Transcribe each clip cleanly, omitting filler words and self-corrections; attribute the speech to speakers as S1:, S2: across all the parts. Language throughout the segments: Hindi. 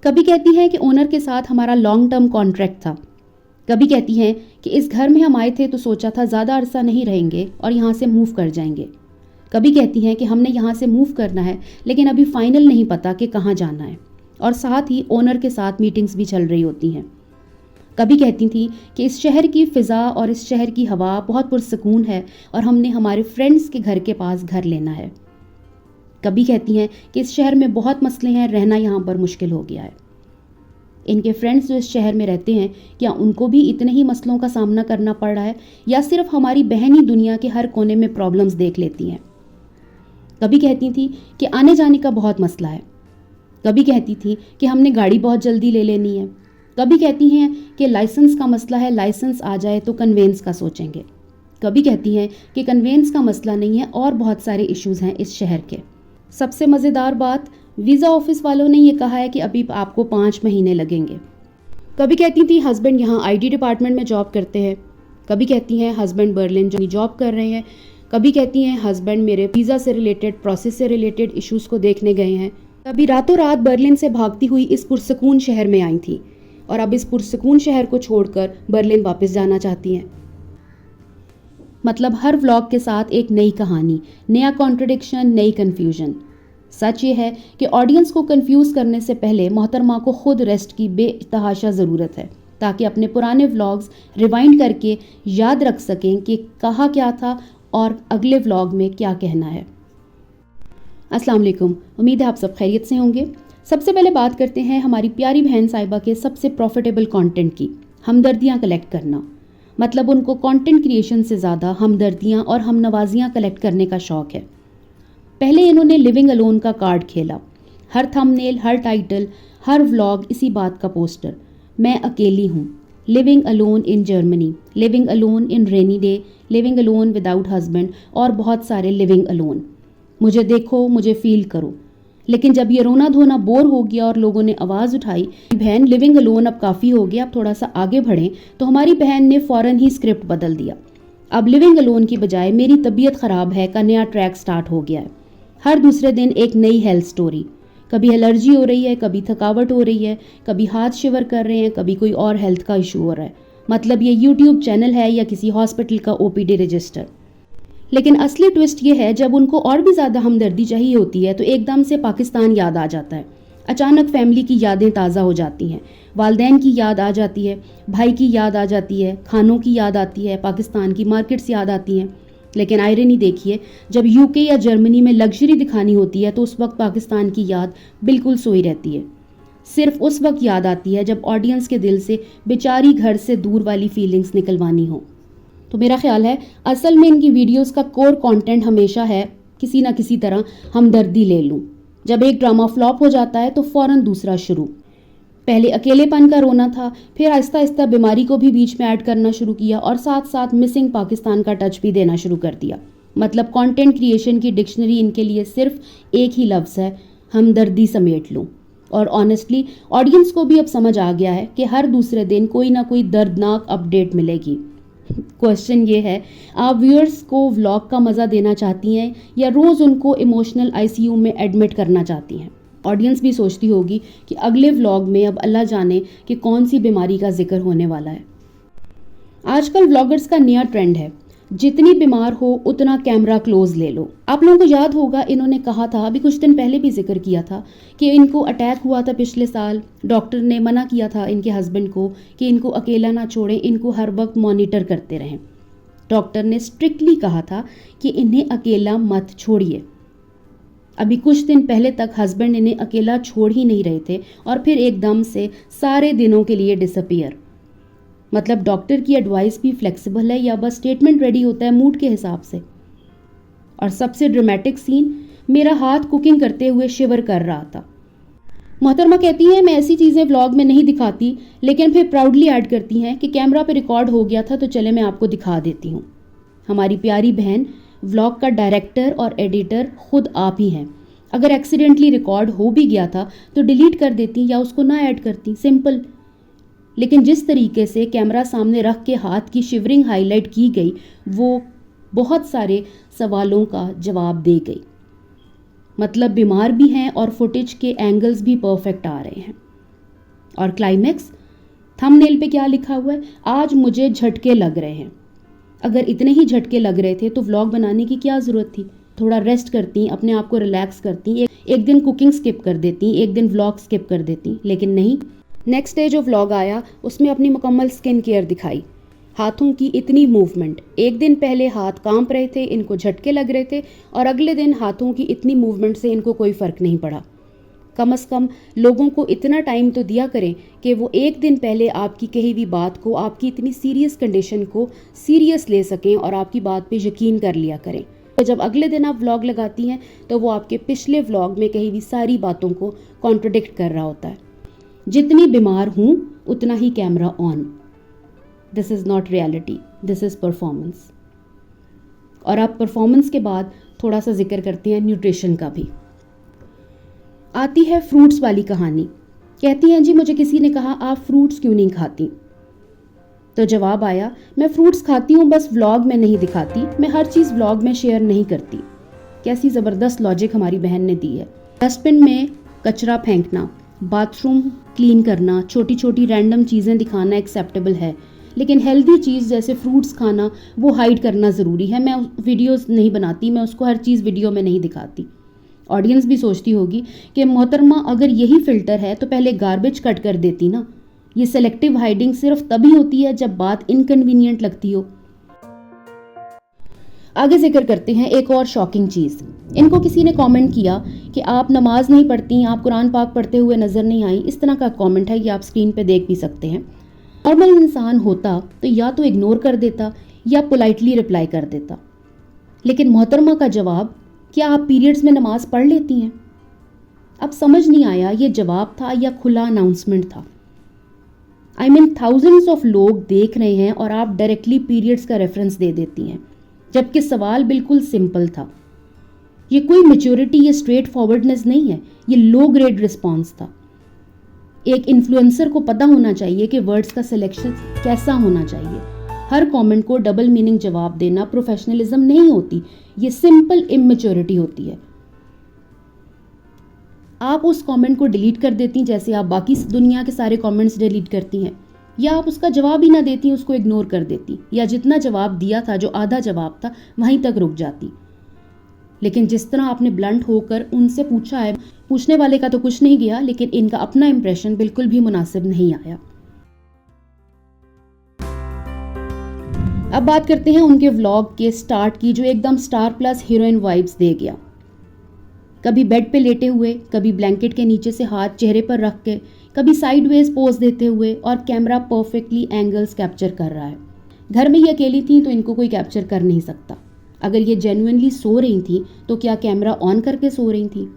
S1: कभी कहती हैं कि ओनर के साथ हमारा लॉन्ग टर्म कॉन्ट्रैक्ट था। कभी कहती हैं कि इस घर में हम आए थे तो सोचा था ज़्यादा अरसा नहीं रहेंगे और यहाँ से मूव कर जाएंगे। कभी कहती हैं कि हमने यहाँ से मूव करना है लेकिन अभी फाइनल नहीं पता कि कहाँ जाना है, और साथ ही ओनर के साथ मीटिंग्स भी चल रही होती हैं। कभी कहती थी कि इस शहर की फ़िज़ा और इस शहर की हवा बहुत पुरसकून है और हमने हमारे फ्रेंड्स के घर के पास घर लेना है। कभी कहती हैं कि इस शहर में बहुत मसले हैं, रहना यहाँ पर मुश्किल हो गया है। इनके फ्रेंड्स जो इस शहर में रहते हैं, क्या उनको भी इतने ही मसलों का सामना करना पड़ रहा है या सिर्फ हमारी बहन ही दुनिया के हर कोने में प्रॉब्लम्स देख लेती हैं। कभी कहती थी कि आने जाने का बहुत मसला है। कभी कहती थी कि हमने गाड़ी बहुत जल्दी ले लेनी है। कभी कहती हैं कि लाइसेंस का मसला है, लाइसेंस आ जाए तो कन्वेंस का सोचेंगे। कभी कहती हैं कि कन्वेंस का मसला नहीं है और बहुत सारे इश्यूज़ हैं इस शहर के। सबसे मज़ेदार बात, वीज़ा ऑफिस वालों ने ये कहा है कि अभी आपको 5 महीने लगेंगे। कभी कहती थी हस्बैंड यहाँ आईटी डिपार्टमेंट में जॉब करते हैं। कभी कहती हैं हस्बैंड बर्लिन जो जॉब कर रहे हैं। कभी कहती हैं हस्बैंड मेरे वीज़ा से रिलेटेड, प्रोसेस से रिलेटेड इश्यूज़ को देखने गए हैं। कभी रातों रात बर्लिन से भागती हुई इस पुरसकून शहर में आई थी और अब इस पुरसकून शहर को छोड़कर बर्लिन वापस जाना चाहती हैं। मतलब हर व्लॉग के साथ एक नई कहानी, नया कॉन्ट्रडिक्शन, नई कन्फ्यूजन। सच ये है कि ऑडियंस को कंफ्यूज करने से पहले मोहतरमा को खुद रेस्ट की बेतहाशा ज़रूरत है ताकि अपने पुराने व्लॉग्स रिवाइंड करके याद रख सकें कि कहा क्या था और अगले व्लॉग में क्या कहना है। अस्सलाम वालेकुम, उम्मीद है आप सब खैरियत से होंगे। सबसे पहले बात करते हैं हमारी प्यारी बहन साहिबा के सबसे प्रॉफिटेबल कंटेंट की, हमदर्दियाँ कलेक्ट करना। मतलब उनको कंटेंट क्रिएशन से ज़्यादा हमदर्दियाँ और हमनवाजियाँ कलेक्ट करने का शौक़ है। पहले इन्होंने लिविंग अलोन का कार्ड खेला। हर थंबनेल, हर टाइटल, हर व्लॉग इसी बात का पोस्टर, मैं अकेली हूँ, living alone in Germany, living alone in rainy day, living alone without husband और बहुत सारे लिविंग अलोन। मुझे देखो, मुझे फील करो। लेकिन जब ये रोना धोना बोर हो गया और लोगों ने आवाज़ उठाई, बहन लिविंग अलोन अब काफ़ी हो गया, अब थोड़ा सा आगे बढ़ें, तो हमारी बहन ने फ़ौरन ही स्क्रिप्ट बदल दिया। अब लिविंग अलोन की बजाय मेरी तबीयत ख़राब है का नया ट्रैक स्टार्ट हो गया है। हर दूसरे दिन एक नई हेल्थ स्टोरी। कभी एलर्जी हो रही है, कभी थकावट हो रही है, कभी हाथ शिवर कर रहे हैं, कभी कोई और हेल्थ का इशू हो रहा है। मतलब ये यूट्यूब चैनल है या किसी हॉस्पिटल का ओपीडी रजिस्टर। लेकिन असली ट्विस्ट ये है, जब उनको और भी ज़्यादा हमदर्दी चाहिए होती है तो एकदम से पाकिस्तान याद आ जाता है। अचानक फैमिली की यादें ताज़ा हो जाती हैं, वालदैन की याद आ जाती है, भाई की याद आ जाती है, खानों की याद आती है, पाकिस्तान की मार्केट्स याद आती हैं। लेकिन आयरनी देखिए, जब यूके या जर्मनी में लग्जरी दिखानी होती है तो उस वक्त पाकिस्तान की याद बिल्कुल सोई रहती है। सिर्फ उस वक्त याद आती है जब ऑडियंस के दिल से बेचारी घर से दूर वाली फीलिंग्स निकलवानी हो। तो मेरा ख्याल है असल में इनकी वीडियोस का कोर कंटेंट हमेशा है किसी ना किसी तरह हमदर्दी ले लूं। जब एक ड्रामा फ्लॉप हो जाता है तो फ़ौरन दूसरा शुरू। पहले अकेलेपन का रोना था, फिर आहिस्ता आहिस्ता बीमारी को भी बीच में ऐड करना शुरू किया और साथ साथ मिसिंग पाकिस्तान का टच भी देना शुरू कर दिया। मतलब कंटेंट क्रिएशन की डिक्शनरी इनके लिए सिर्फ एक ही लफ्ज़ है, हमदर्दी समेट लूं। और ऑनेस्टली ऑडियंस को भी अब समझ आ गया है कि हर दूसरे दिन कोई ना कोई दर्दनाक अपडेट मिलेगी। क्वेश्चन ये है, आप व्यूअर्स को व्लॉग का मज़ा देना चाहती हैं या रोज़ उनको इमोशनल आईसीयू में एडमिट करना चाहती हैं? ऑडियंस भी सोचती होगी कि अगले व्लॉग में अब अल्लाह जाने कि कौन सी बीमारी का जिक्र होने वाला है। आजकल व्लॉगर्स का नया ट्रेंड है, जितनी बीमार हो उतना कैमरा क्लोज ले लो। आप लोगों को याद होगा इन्होंने कहा था, अभी कुछ दिन पहले भी जिक्र किया था, कि इनको अटैक हुआ था पिछले साल। डॉक्टर ने मना किया था इनके हस्बैंड को कि इनको अकेला ना छोड़ें, इनको हर वक्त मॉनिटर करते रहें। डॉक्टर ने स्ट्रिक्टली कहा था कि इन्हें अकेला मत छोड़िए। अभी कुछ दिन पहले तक हस्बैंड इन्हें अकेला छोड़ ही नहीं रहे थे और फिर एकदम से सारे दिनों के लिए डिसअपीयर। मतलब डॉक्टर की एडवाइस भी फ्लेक्सिबल है या बस स्टेटमेंट रेडी होता है मूड के हिसाब से। और सबसे ड्रामेटिक सीन, मेरा हाथ कुकिंग करते हुए शिवर कर रहा था। मोहतरमा कहती हैं मैं ऐसी चीज़ें व्लॉग में नहीं दिखाती, लेकिन फिर प्राउडली ऐड करती हैं कि कैमरा पे रिकॉर्ड हो गया था तो चले मैं आपको दिखा देती हूँ। हमारी प्यारी बहन व्लॉग का डायरेक्टर और एडिटर खुद आप ही हैं। अगर एक्सीडेंटली रिकॉर्ड हो भी गया था तो डिलीट कर देती या उसको ना ऐड करती, सिंपल। लेकिन जिस तरीके से कैमरा सामने रख के हाथ की शिवरिंग हाईलाइट की गई, वो बहुत सारे सवालों का जवाब दे गई। मतलब बीमार भी हैं और फुटेज के एंगल्स भी परफेक्ट आ रहे हैं। और क्लाइमेक्स, थंबनेल पे क्या लिखा हुआ है, आज मुझे झटके लग रहे हैं। अगर इतने ही झटके लग रहे थे तो व्लॉग बनाने की क्या ज़रूरत थी? थोड़ा रेस्ट करती, अपने आप को रिलैक्स करती, एक दिन कुकिंग स्किप कर देती, एक दिन व्लॉग स्किप कर देती, लेकिन नहीं। नेक्स्ट डे जो व्लॉग आया उसमें अपनी मुकम्मल स्किन केयर दिखाई, हाथों की इतनी मूवमेंट, एक दिन पहले हाथ कांप रहे थे, इनको झटके लग रहे थे, और अगले दिन हाथों की इतनी मूवमेंट से इनको कोई फ़र्क नहीं पड़ा। कम से कम लोगों को इतना टाइम तो दिया करें कि वो एक दिन पहले आपकी कही हुई बात को, आपकी इतनी सीरियस कंडीशन को सीरियस ले सकें और आपकी बात पे यकीन कर लिया करें। तो जब अगले दिन आप व्लॉग लगाती हैं तो वो आपके पिछले व्लॉग में कही हुई सारी बातों को कॉन्ट्रोडिक्ट कर रहा होता है। जितनी बीमार हूँ उतना ही camera on. This is not reality, this is performance. और आप परफॉर्मेंस के बाद थोड़ा सा जिक्र करती हैं न्यूट्रिशन का भी। आती है फ्रूट्स वाली कहानी। कहती हैं जी मुझे किसी ने कहा आप फ्रूट्स क्यों नहीं खाती? तो जवाब आया, मैं फ्रूट्स खाती हूँ, बस व्लॉग में नहीं दिखाती, मैं हर चीज़ व्लॉग में शेयर नहीं करती। कैसी ज़बरदस्त लॉजिक हमारी बहन ने दी है। डस्टबिन में कचरा फेंकना, बाथरूम क्लीन करना, छोटी छोटी रैंडम चीज़ें दिखाना एक्सेप्टेबल है, लेकिन हेल्दी चीज़ जैसे फ्रूट्स खाना वो हाइड करना ज़रूरी है। मैं वीडियोस नहीं बनाती, मैं उसको हर चीज़ वीडियो में नहीं दिखाती। ऑडियंस भी सोचती होगी कि मोहतरमा अगर यही फ़िल्टर है तो पहले गार्बेज कट कर देती ना। ये सेलेक्टिव हाइडिंग सिर्फ तभी होती है जब बात इनकन्वीनियंट लगती हो। आगे जिक्र करते हैं एक और शॉकिंग चीज़। इनको किसी ने कमेंट किया कि आप नमाज नहीं पढ़ती, आप कुरान पाक पढ़ते हुए नज़र नहीं आई। इस तरह का कमेंट है, ये आप स्क्रीन पे देख भी सकते हैं। नॉर्मल इंसान होता तो या तो इग्नोर कर देता या पोलाइटली रिप्लाई कर देता, लेकिन मोहतरमा का जवाब, क्या आप पीरियड्स में नमाज पढ़ लेती हैं? अब समझ नहीं आया ये जवाब था या खुला अनाउंसमेंट था। आई मीन थाउजेंड्स ऑफ लोग देख रहे हैं और आप डायरेक्टली पीरियड्स का रेफरेंस दे देती हैं, जबकि सवाल बिल्कुल सिंपल था। ये कोई मैच्योरिटी या स्ट्रेट फॉरवर्डनेस नहीं है, ये लो ग्रेड रिस्पॉन्स था। एक इन्फ्लुएंसर को पता होना चाहिए कि वर्ड्स का सिलेक्शन कैसा होना चाहिए। हर कमेंट को डबल मीनिंग जवाब देना प्रोफेशनलिज्म नहीं होती, ये सिंपल इमेच्योरिटी होती है। आप उस कमेंट को डिलीट कर देती जैसे आप बाकी दुनिया के सारे कमेंट्स डिलीट करती हैं, या आप उसका जवाब ही ना देती, उसको इग्नोर कर देती, या जितना जवाब दिया था, जो आधा जवाब था, वहीं तक रुक जाती। लेकिन जिस तरह आपने ब्लंट होकर उनसे पूछा है, पूछने वाले का तो कुछ नहीं गया, लेकिन इनका अपना इंप्रेशन बिल्कुल भी मुनासिब नहीं आया। अब बात करते हैं उनके व्लॉग के स्टार्ट की, जो एकदम स्टार प्लस हीरोइन वाइब्स दे गया। कभी बेड पे लेटे हुए, कभी ब्लैंकेट के नीचे से हाथ चेहरे पर रख के, कभी साइडवेज पोज देते हुए, और कैमरा परफेक्टली एंगल्स कैप्चर कर रहा है। घर में ये अकेली थी तो इनको कोई कैप्चर कर नहीं सकता। अगर ये जेन्युइनली सो रही थी तो क्या कैमरा ऑन करके सो रही थी?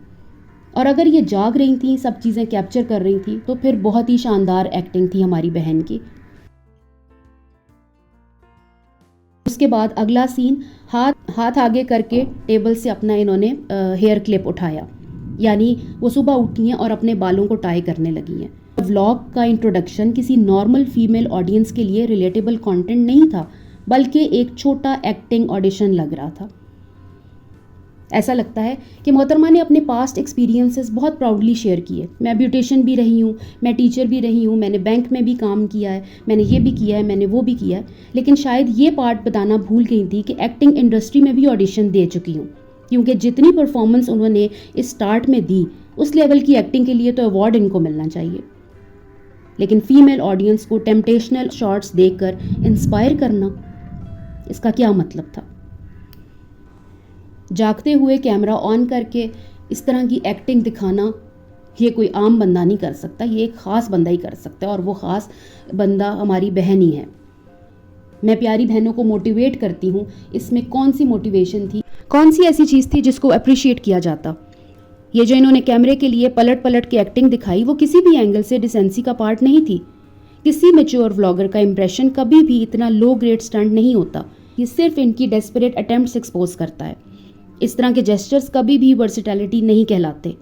S1: और अगर ये जाग रही थी, सब चीज़ें कैप्चर कर रही थी, तो फिर बहुत ही शानदार एक्टिंग थी हमारी बहन की। उसके बाद अगला सीन, हाथ आगे करके टेबल से अपना इन्होंने हेयर क्लिप उठाया, यानी वो सुबह उठी हैं और अपने बालों को टाई करने लगी हैं। व्लॉग का इंट्रोडक्शन किसी नॉर्मल फीमेल ऑडियंस के लिए रिलेटेबल कंटेंट नहीं था, बल्कि एक छोटा एक्टिंग ऑडिशन लग रहा था। ऐसा लगता है कि मोहतरमा ने अपने पास्ट एक्सपीरियंसेस बहुत प्राउडली शेयर किए। मैं ब्यूटिशियन भी रही हूँ, मैं टीचर भी रही हूँ, मैंने बैंक में भी काम किया है, मैंने ये भी किया है, मैंने वो भी किया है, लेकिन शायद ये पार्ट बताना भूल गई थी कि एक्टिंग इंडस्ट्री में भी ऑडिशन दे चुकी हूँ, क्योंकि जितनी परफॉर्मेंस उन्होंने इस स्टार्ट में दी, उस लेवल की एक्टिंग के लिए तो अवार्ड इनको मिलना चाहिए। लेकिन फीमेल ऑडियंस को टेम्पटेशनल शॉट्स देखकर इंस्पायर करना, इसका क्या मतलब था? जागते हुए कैमरा ऑन करके इस तरह की एक्टिंग दिखाना, ये कोई आम बंदा नहीं कर सकता, ये एक ख़ास बंदा ही कर सकता है, और वो ख़ास बंदा हमारी बहन ही है। मैं प्यारी बहनों को मोटिवेट करती हूँ, इसमें कौन सी मोटिवेशन थी, कौन सी ऐसी चीज़ थी जिसको अप्रिशिएट किया जाता? ये जो इन्होंने कैमरे के लिए पलट पलट के एक्टिंग दिखाई, वो किसी भी एंगल से डिसेंसी का पार्ट नहीं थी। किसी मैच्योर व्लॉगर का इंप्रेशन कभी भी इतना लो ग्रेड स्टंट नहीं होता, ये सिर्फ इनकी डेस्परेट अटेम्प्ट्स एक्सपोज करता है। इस तरह के जेस्चर्स कभी भी वर्सिटैलिटी नहीं कहलाते।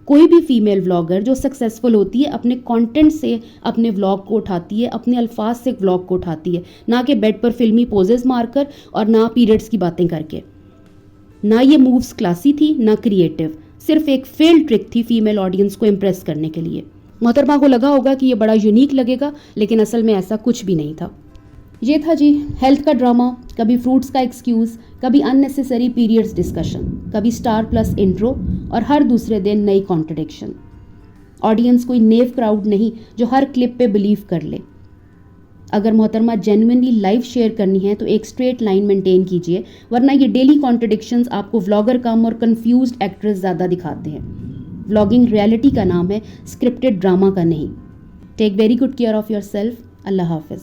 S1: कोई भी फीमेल व्लॉगर जो सक्सेसफुल होती है, अपने कंटेंट से अपने व्लॉग को उठाती है, अपने अल्फाज से व्लॉग को उठाती है, ना कि बेड पर फिल्मी पोजेस मारकर और ना पीरियड्स की बातें करके। ना ये मूव्स क्लासी थी, ना क्रिएटिव, सिर्फ एक फेल्ड ट्रिक थी फीमेल ऑडियंस को इम्प्रेस करने के लिए। मोहतरमा को लगा होगा कि ये बड़ा यूनिक लगेगा, लेकिन असल में ऐसा कुछ भी नहीं था। ये था जी हेल्थ का ड्रामा, कभी फ्रूट्स का एक्सक्यूज़, कभी अननेसेसरी पीरियड्स डिस्कशन, कभी स्टार प्लस इंट्रो और हर दूसरे दिन नई कॉन्ट्रडिक्शन। ऑडियंस कोई नेव क्राउड नहीं जो हर क्लिप पे बिलीव कर ले। अगर मोहतरमा जेन्युइनली लाइव शेयर करनी है तो एक स्ट्रेट लाइन मेंटेन कीजिए, वरना ये डेली कॉन्ट्रडिक्शंस आपको व्लॉगर कम और कंफ्यूज्ड एक्ट्रेस ज़्यादा दिखाते हैं। व्लॉगिंग रियलिटी का नाम है, स्क्रिप्टेड ड्रामा का नहीं। Take very good care of yourself. अल्लाह हाफिज़।